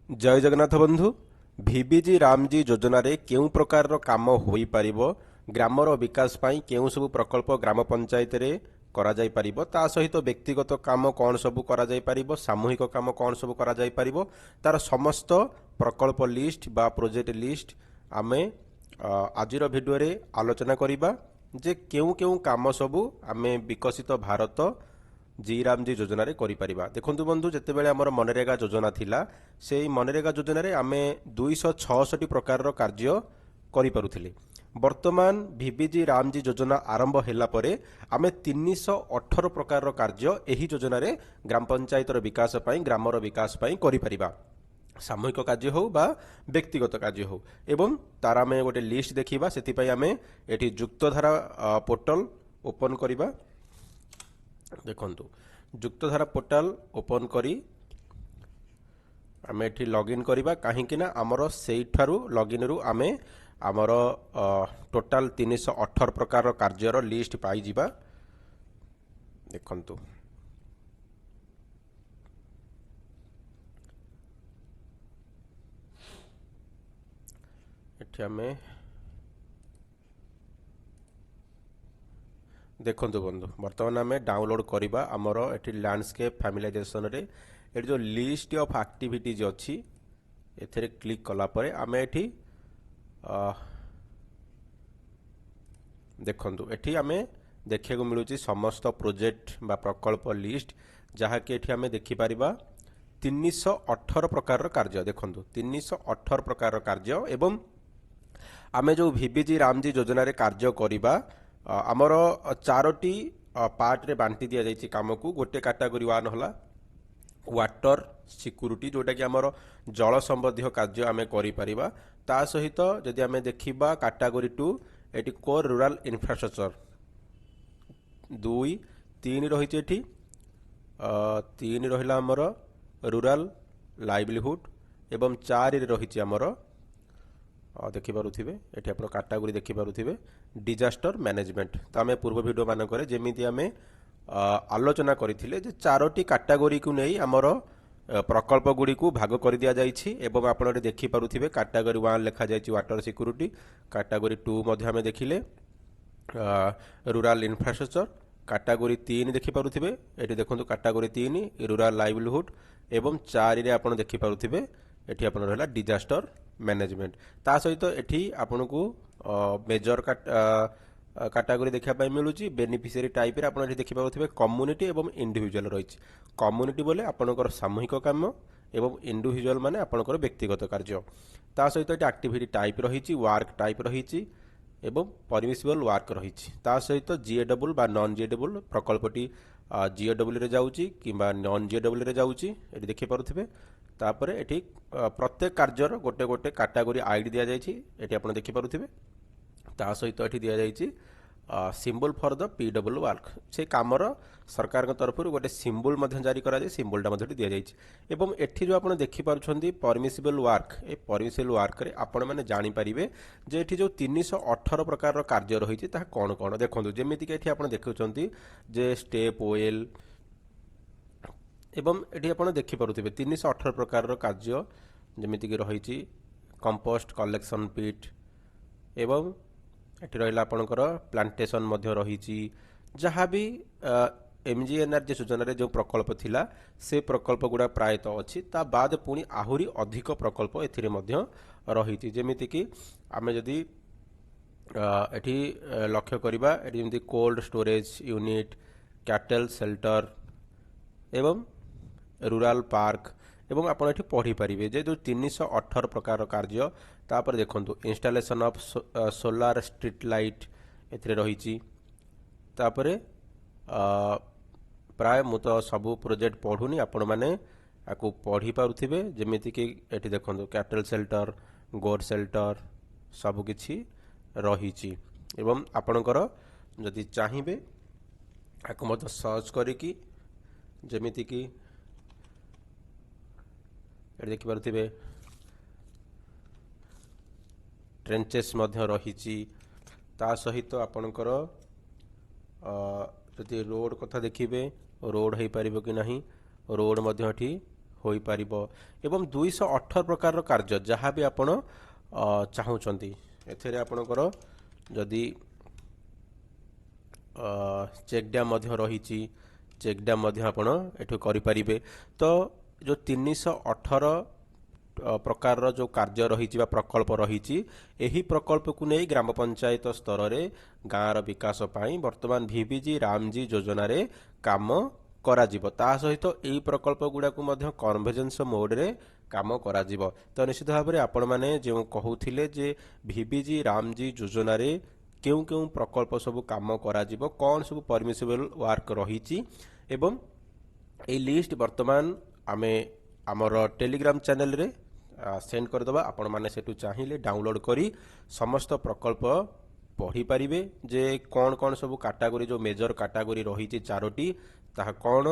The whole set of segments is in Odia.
जय जगन्नाथ बंधु। ভিবিজি রামজি যোজনাରେ କେଉଁ ପ୍ରକାରର କାମ ହୋଇପାରିବ, ଗ୍ରାମର ବିକାଶ ପାଇଁ କେଉଁ ସବୁ ପ୍ରକଳ୍ପ ଗ୍ରାମ ପଞ୍ଚାୟତରେ କରାଯାଇପାରିବ, ତା ସହିତ ବ୍ୟକ୍ତିଗତ କାମ କ'ଣ ସବୁ କରାଯାଇପାରିବ, ସାମୂହିକ କାମ କ'ଣ ସବୁ କରାଯାଇପାରିବ, ତାର ସମସ୍ତ ପ୍ରକଳ୍ପ ଲିଷ୍ଟ ବା ପ୍ରୋଜେକ୍ଟ ଲିଷ୍ଟ ଆମେ ଆଜିର ଭିଡ଼ିଓରେ ଆଲୋଚନା କରିବା ଯେ କେଉଁ କେଉଁ କାମ ସବୁ ଆମେ ବିକଶିତ ଭାରତ ଜି ରାମଜି ଯୋଜନାରେ କରିପାରିବା। ଦେଖନ୍ତୁ ବନ୍ଧୁ, ଯେତେବେଳେ ଆମର ମନରେଗା ଯୋଜନା ଥିଲା, ସେଇ ମନରେଗା ଯୋଜନାରେ ଆମେ 266 ପ୍ରକାରର କାର୍ଯ୍ୟ କରିପାରୁଥିଲେ। ବର୍ତ୍ତମାନ ଭିବିଜି ରାମଜି ଯୋଜନା ଆରମ୍ଭ ହେଲା ପରେ ଆମେ 318 ପ୍ରକାରର କାର୍ଯ୍ୟ ଏହି ଯୋଜନାରେ ଗ୍ରାମ ପଞ୍ଚାୟତର ବିକାଶ ପାଇଁ, ଗ୍ରାମର ବିକାଶ ପାଇଁ କରିପାରିବା। ସାମୂହିକ କାର୍ଯ୍ୟ ହେଉ ବା ବ୍ୟକ୍ତିଗତ କାର୍ଯ୍ୟ ହେଉ। ଏବଂ ତାର ଆମେ ଗୋଟେ ଲିଷ୍ଟ ଦେଖିବା। ସେଥିପାଇଁ ଆମେ ଏଠି ଯୁକ୍ତଧାରା ପୋର୍ଟାଲ ଓପନ କରିବା। ଦେଖନ୍ତୁ, ଯୁକ୍ତଧାରା ପୋର୍ଟାଲ ଓପନ କରି ଆମେ ଏଠି ଲଗ୍ଇନ୍ କରିବା। କାହିଁକି ନା ଆମର ସେଇଠାରୁ ଲଗ୍ଇନ୍ରୁ ଆମେ ଆମର ଟୋଟାଲ 318 ପ୍ରକାରର କାର୍ଯ୍ୟର ଲିଷ୍ଟ ପାଇଯିବା। ଦେଖନ୍ତୁ, ଏଠି ଆମେ ଦେଖନ୍ତୁ ବନ୍ଧୁ, ବର୍ତ୍ତମାନ ଆମେ ଡାଉନଲୋଡ୍ କରିବା ଆମର ଏଠି ଲ୍ୟାଣ୍ଡସ୍କେପ୍ ଫ୍ୟାମିଲାଇଜେସନରେ ଏଠି ଯେଉଁ ଲିଷ୍ଟ ଅଫ୍ ଆକ୍ଟିଭିଟିଜ୍ ଅଛି, ଏଥିରେ କ୍ଲିକ୍ କଲା ପରେ ଆମେ ଏଠି ଦେଖନ୍ତୁ, ଏଠି ଆମେ ଦେଖିବାକୁ ମିଳୁଛି ସମସ୍ତ ପ୍ରୋଜେକ୍ଟ ବା ପ୍ରକଳ୍ପ ଲିଷ୍ଟ, ଯାହାକି ଏଠି ଆମେ ଦେଖିପାରିବା 318 ପ୍ରକାରର କାର୍ଯ୍ୟ। ଦେଖନ୍ତୁ, 318 ପ୍ରକାରର କାର୍ଯ୍ୟ। ଏବଂ ଆମେ ଯେଉଁ ଭିବିଜି ରାମଜି ଯୋଜନାରେ କାର୍ଯ୍ୟ କରିବା, ଆମର 4ଟି ପାର୍ଟରେ ବାଣ୍ଟି ଦିଆଯାଇଛି କାମକୁ। ଗୋଟେ କାଟାଗୋରୀ 1 ହେଲା ୱାଟର ସିକ୍ୟୁରିଟି, ଯେଉଁଟାକି ଆମର ଜଳ ସମ୍ବନ୍ଧୀୟ କାର୍ଯ୍ୟ ଆମେ କରିପାରିବା। ତା ସହିତ ଯଦି ଆମେ ଦେଖିବା କାଟାଗୋରୀ 2, ଏଠି କୋର୍ ରୁରାଲ ଇନଫ୍ରାଷ୍ଟ୍ରକ୍ଚର 2, 3 ରହିଛି ଏଠି 3 ରହିଲା ଆମର ରୁରାଲ ଲାଇଭଲିହୁଡ ଏବଂ 4ରେ ରହିଛି ଆମର ଦେଖିପାରୁଥିବେ, ଏଠି ଆପଣ କାଟାଗୋରୀ ଦେଖିପାରୁଥିବେ ଡିଜାଷ୍ଟର ମ୍ୟାନେଜମେଣ୍ଟ। ତ ଆମେ ପୂର୍ବ ଭିଡ଼ିଓ ମାନଙ୍କରେ ଯେମିତି ଆମେ ଆଲୋଚନା କରିଥିଲେ ଯେ 4ଟି କାଟାଗୋରୀକୁ ନେଇ ଆମର ପ୍ରକଳ୍ପ ଗୁଡ଼ିକୁ ଭାଗ କରିଦିଆଯାଇଛି। ଏବଂ ଆପଣ ଏଠି ଦେଖିପାରୁଥିବେ କାଟାଗୋରୀ 1 ଲେଖାଯାଇଛି ୱାଟର ସିକ୍ୟୁରିଟି, କାଟାଗୋରୀ 2 ମଧ୍ୟ ଆମେ ଦେଖିଲେ ରୁରାଲ ଇନଫ୍ରାଷ୍ଟ୍ରକ୍ଚର, କାଟାଗୋରୀ 3 ଦେଖିପାରୁଥିବେ, ଏଠି ଦେଖନ୍ତୁ କାଟାଗୋରୀ 3 ରୁରାଲ ଲାଇଭଲିହୁଡ ଏବଂ 4ରେ ଆପଣ ଦେଖିପାରୁଥିବେ ଏଠି ଆପଣ ରହିଲା ଡିଜାଷ୍ଟର ମ୍ୟାନେଜମେଣ୍ଟ। ତା ସହିତ ଏଠି ଆପଣଙ୍କୁ ମେଜର କାଟାଗୋରୀ ଦେଖିବା ପାଇଁ ମିଳୁଛି। ବେନିଫିସିଆରୀ ଟାଇପ୍ରେ ଆପଣ ଏଠି ଦେଖିପାରୁଥିବେ କମ୍ୟୁନିଟି ଏବଂ ଇଣ୍ଡିଭିଜୁଆଲ ରହିଛି। କମ୍ୟୁନିଟି ବୋଲେ ଆପଣଙ୍କର ସାମୂହିକ କାମ ଏବଂ ଇଣ୍ଡିଭିଜୁଆଲ ମାନେ ଆପଣଙ୍କର ବ୍ୟକ୍ତିଗତ କାର୍ଯ୍ୟ। ତା ସହିତ ଏଠି ଆକ୍ଟିଭିଟି ଟାଇପ୍ ରହିଛି, ୱାର୍କ ଟାଇପ୍ ରହିଛି ଏବଂ ପରମିସିବଲ ୱାର୍କ ରହିଛି। ତା ସହିତ ଜିଏଡବ୍ଲ୍ୟୁ ବା ନନ୍ ଜିଏଡବ୍ଲ୍ୟୁ ପ୍ରକଳ୍ପଟି ଜିଏଡବ୍ଲ୍ୟୁରେ ଯାଉଛି କିମ୍ବା ନନ୍ ଜିଏଡବ୍ଲ୍ୟୁରେ ଯାଉଛି, ଏଠି ଦେଖିପାରୁଥିବେ। ତାପରେ ଏଠି ପ୍ରତ୍ୟେକ କାର୍ଯ୍ୟର ଗୋଟେ ଗୋଟେ କାଟାଗୋରୀ ଆଇଡି ଦିଆଯାଇଛି, ଏଠି ଆପଣ ଦେଖିପାରୁଥିବେ। ତା ସହିତ ଏଠି ଦିଆଯାଇଛି ସିମ୍ବଲ ଫର ଦ ପିଡବ୍ଲ୍ୟୁ ୱାର୍କ। ସେ କାମର ସରକାରଙ୍କ ତରଫରୁ ଗୋଟେ ସିମ୍ବଲ ମଧ୍ୟ ଜାରି କରାଯାଏ, ସିମ୍ବଲଟା ମଧ୍ୟ ଏଠି ଦିଆଯାଇଛି। ଏବଂ ଏଠି ଯେଉଁ ଆପଣ ଦେଖିପାରୁଛନ୍ତି ପରମିସିବଲ ୱାର୍କ, ଏ ପରମିସିବଲ ୱାର୍କରେ ଆପଣମାନେ ଜାଣିପାରିବେ ଯେ ଏଠି ଯେଉଁ 318 ପ୍ରକାରର କାର୍ଯ୍ୟ ରହିଛି ତାହା କ'ଣ କ'ଣ। ଦେଖନ୍ତୁ, ଯେମିତିକି ଏଠି ଆପଣ ଦେଖୁଛନ୍ତି ଯେ ଷ୍ଟେପ୍ ୱେଲ୍, ଏବଂ ଏଠି ଆପଣ ଦେଖିପାରୁଥିବେ 318 ପ୍ରକାରର କାର୍ଯ୍ୟ ଯେମିତିକି ରହିଛି କମ୍ପୋଷ୍ଟ କଲେକ୍ସନ ପିଟ୍, ଏବଂ ଏଠି ରହିଲା ଆପଣଙ୍କର ପ୍ଲାଣ୍ଟେସନ ମଧ୍ୟ ରହିଛି। ଯାହା ବି MGNRG ଯୋଜନାରେ ଯେଉଁ ପ୍ରକଳ୍ପ ଥିଲା ସେ ପ୍ରକଳ୍ପ ଗୁଡ଼ା ପ୍ରାୟତଃ ଅଛି। ତା ବାଦ ପୁଣି ଆହୁରି ଅଧିକ ପ୍ରକଳ୍ପ ଏଥିରେ ମଧ୍ୟ ରହିଛି। ଯେମିତିକି ଆମେ ଯଦି ଏଠି ଲକ୍ଷ୍ୟ କରିବା, ଏଠି ଯେମିତି cold storage unit, cattle shelter ଏବଂ ରୁରାଲ ପାର୍କ, ଏବଂ ଆପଣ ଏଠି ପଢ଼ିପାରିବେ ଯେ ଯେଉଁ 318 ପ୍ରକାରର କାର୍ଯ୍ୟ। ତାପରେ ଦେଖନ୍ତୁ ଇନଷ୍ଟାଲେସନ୍ ଅଫ୍ ସୋଲାର ଷ୍ଟ୍ରିଟ୍ ଲାଇଟ୍ ଏଥିରେ ରହିଛି। ତାପରେ ପ୍ରାୟ ମୁଁ ତ ସବୁ ପ୍ରୋଜେକ୍ଟ ପଢ଼ୁନି, ଆପଣମାନେ ଆକୁ ପଢ଼ିପାରୁଥିବେ। ଯେମିତିକି ଏଠି ଦେଖନ୍ତୁ କ୍ୟାଟେଲ୍ ସେଲ୍ଟର, ଗୋଟ୍ ସେଲ୍ଟର ସବୁକିଛି ରହିଛି। ଏବଂ ଆପଣଙ୍କର ଯଦି ଚାହିଁବେ ଆକୁ ମଧ୍ୟ ସର୍ଚ୍ଚ କରିକି, ଯେମିତିକି ଏଠି ଦେଖିପାରୁଥିବେ ଟ୍ରେଞ୍ଚେସ୍ ମଧ୍ୟ ରହିଛି। ତା ସହିତ ଆପଣଙ୍କର ଯଦି ରୋଡ଼ କଥା ଦେଖିବେ, ରୋଡ଼ ହେଇପାରିବ କି ନାହିଁ, ରୋଡ଼ ମଧ୍ୟ ଏଠି ହୋଇପାରିବ ଏବଂ 218 ପ୍ରକାରର କାର୍ଯ୍ୟ ଯାହା ବି ଆପଣ ଚାହୁଁଛନ୍ତି ଏଥିରେ ଆପଣଙ୍କର ଯଦି ଚେକ୍ ଡ୍ୟାମ୍ ମଧ୍ୟ ରହିଛି ଚେକ୍ ଡ୍ୟାମ୍ ମଧ୍ୟ ଆପଣ ଏଠୁ କରିପାରିବେ। ତ ଯେଉଁ 318 ପ୍ରକାରର ଯେଉଁ କାର୍ଯ୍ୟ ରହିଛି ବା ପ୍ରକଳ୍ପ ରହିଛି ଏହି ପ୍ରକଳ୍ପକୁ ନେଇ ଗ୍ରାମ ପଞ୍ଚାୟତ ସ୍ତରରେ ଗାଁର ବିକାଶ ପାଇଁ ବର୍ତ୍ତମାନ ଭିବିଜି ରାମଜି ଯୋଜନାରେ କାମ କରାଯିବ। ତା ସହିତ ଏହି ପ୍ରକଳ୍ପ ଗୁଡ଼ାକୁ ମଧ୍ୟ କନଭର୍ଜେନ୍ସ ମୋଡ଼ରେ କାମ କରାଯିବ। ତ ନିଶ୍ଚିତ ଭାବରେ ଆପଣମାନେ ଯେଉଁ କହୁଥିଲେ ଯେ ଭିବିଜି ରାମଜି ଯୋଜନାରେ କେଉଁ କେଉଁ ପ୍ରକଳ୍ପ ସବୁ କାମ କରାଯିବ କ'ଣ ସବୁ ପରମିସିବଲ୍ ୱାର୍କ ରହିଛି ଏବଂ এই লিଷ୍ଟ ବର୍ତ୍ତମାନ ଆମେ ଆମର ଟେଲିଗ୍ରାମ ଚ୍ୟାନେଲରେ ସେଣ୍ଡ କରିଦେବା। ଆପଣମାନେ ସେଠୁ ଚାହିଁଲେ ଡାଉନଲୋଡ଼ କରି ସମସ୍ତ ପ୍ରକଳ୍ପ ପଢ଼ିପାରିବେ ଯେ କ'ଣ କ'ଣ ସବୁ କାଟାଗୋରୀ ଯେଉଁ ମେଜର କାଟାଗୋରୀ ରହିଛି 4ଟି ତାହା କ'ଣ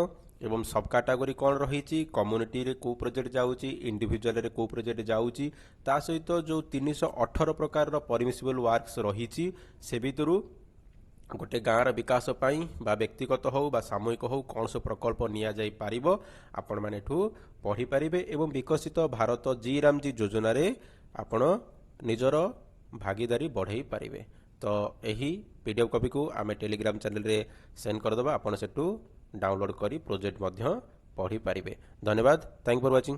ଏବଂ ସବ୍ କାଟାଗୋରୀ କ'ଣ ରହିଛି କମ୍ୟୁନିଟିରେ କେଉଁ ପ୍ରୋଜେକ୍ଟ ଯାଉଛି ଇଣ୍ଡିଭିଜୁଆଲରେ କେଉଁ ପ୍ରୋଜେକ୍ଟ ଯାଉଛି ତା ସହିତ ଯେଉଁ 318 ପ୍ରକାରର ପରମିସିବଲ୍ ୱାର୍କସ୍ ରହିଛି ସେ ଭିତରୁ ଗୋଟେ ଗାଁର ବିକାଶ ପାଇଁ ବା ବ୍ୟକ୍ତିଗତ ହେଉ ବା ସାମୂହିକ ହେଉ କ'ଣ ସବୁ ପ୍ରକଳ୍ପ ନିଆଯାଇପାରିବ ଆପଣମାନେ ଏଠୁ ପଢ଼ିପାରିବେ ଏବଂ ବିକଶିତ ଭାରତ ଜି ରାମଜି ଯୋଜନାରେ ଆପଣ ନିଜର ଭାଗିଦାରୀ ବଢ଼ାଇ ପାରିବେ। ତ ଏହି PDF କପିକୁ ଆମେ ଟେଲିଗ୍ରାମ ଚ୍ୟାନେଲରେ ସେଣ୍ଡ କରିଦେବା। ଆପଣ ସେଠୁ ଡାଉନଲୋଡ଼ କରି ପ୍ରୋଜେକ୍ଟ ମଧ୍ୟ ପଢ଼ିପାରିବେ। ଧନ୍ୟବାଦ। Thank for watching.